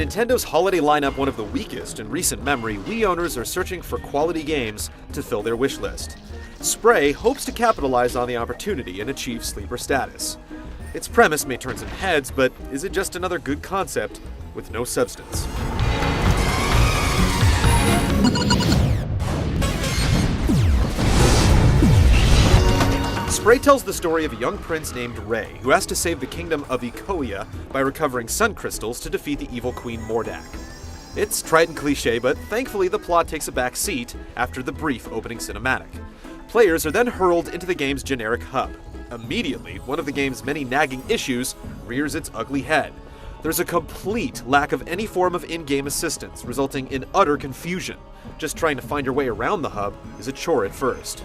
Nintendo's holiday lineup one of the weakest in recent memory, Wii owners are searching for quality games to fill their wish list. Spray hopes to capitalize on the opportunity and achieve sleeper status. Its premise may turn some heads, but is it just another good concept with no substance? Spray tells the story of a young prince named Ray, who has to save the kingdom of Ikoria by recovering sun crystals to defeat the evil Queen Mordak. It's tried and cliche, but thankfully the plot takes a back seat after the brief opening cinematic. Players are then hurled into the game's generic hub. Immediately, one of the game's many nagging issues rears its ugly head. There's a complete lack of any form of in-game assistance, resulting in utter confusion. Just trying to find your way around the hub is a chore at first.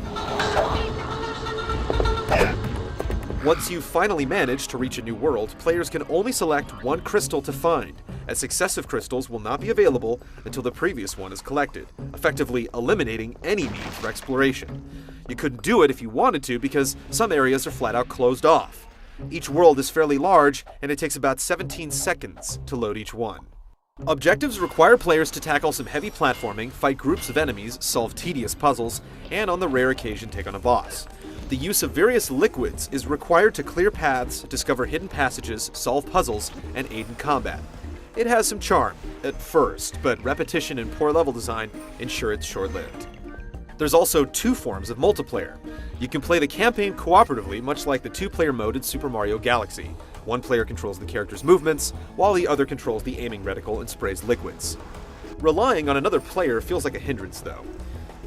Once you finally manage to reach a new world, players can only select one crystal to find, as successive crystals will not be available until the previous one is collected, effectively eliminating any need for exploration. You couldn't do it if you wanted to because some areas are flat out closed off. Each world is fairly large, and it takes about 17 seconds to load each one. Objectives require players to tackle some heavy platforming, fight groups of enemies, solve tedious puzzles, and on the rare occasion take on a boss. The use of various liquids is required to clear paths, discover hidden passages, solve puzzles, and aid in combat. It has some charm, at first, but repetition and poor level design ensure it's short-lived. There's also two forms of multiplayer. You can play the campaign cooperatively, much like the two-player mode in Super Mario Galaxy. One player controls the character's movements, while the other controls the aiming reticle and sprays liquids. Relying on another player feels like a hindrance, though.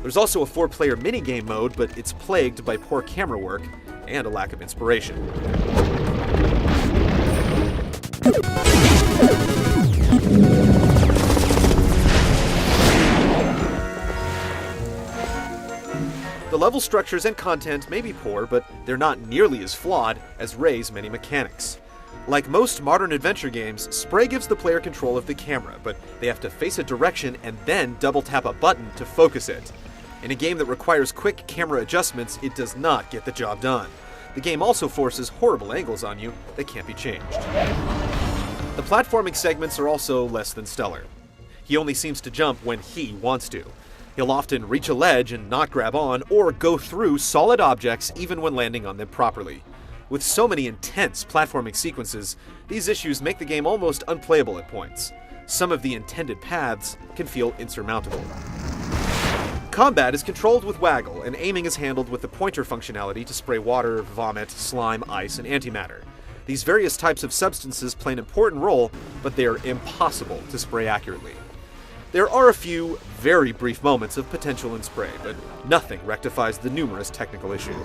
There's also a 4-player minigame mode, but it's plagued by poor camera work and a lack of inspiration. The level structures and content may be poor, but they're not nearly as flawed as Ray's many mechanics. Like most modern adventure games, Spray gives the player control of the camera, but they have to face a direction and then double-tap a button to focus it. In a game that requires quick camera adjustments, it does not get the job done. The game also forces horrible angles on you that can't be changed. The platforming segments are also less than stellar. He only seems to jump when he wants to. He'll often reach a ledge and not grab on, or go through solid objects even when landing on them properly. With so many intense platforming sequences, these issues make the game almost unplayable at points. Some of the intended paths can feel insurmountable. Combat is controlled with waggle, and aiming is handled with the pointer functionality to spray water, vomit, slime, ice, and antimatter. These various types of substances play an important role, but they are impossible to spray accurately. There are a few very brief moments of potential in Spray, but nothing rectifies the numerous technical issues.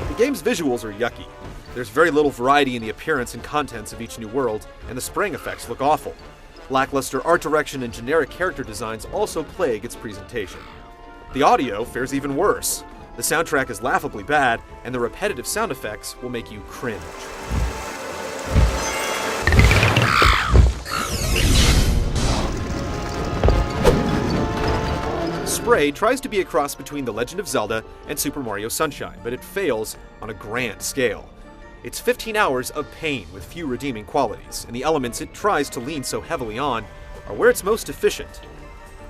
The game's visuals are yucky. There's very little variety in the appearance and contents of each new world, and the spraying effects look awful. Lackluster art direction and generic character designs also plague its presentation. The audio fares even worse. The soundtrack is laughably bad, and the repetitive sound effects will make you cringe. Spray tries to be a cross between The Legend of Zelda and Super Mario Sunshine, but it fails on a grand scale. It's 15 hours of pain with few redeeming qualities, and the elements it tries to lean so heavily on are where it's most efficient.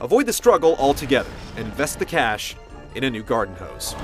Avoid the struggle altogether and invest the cash in a new garden hose.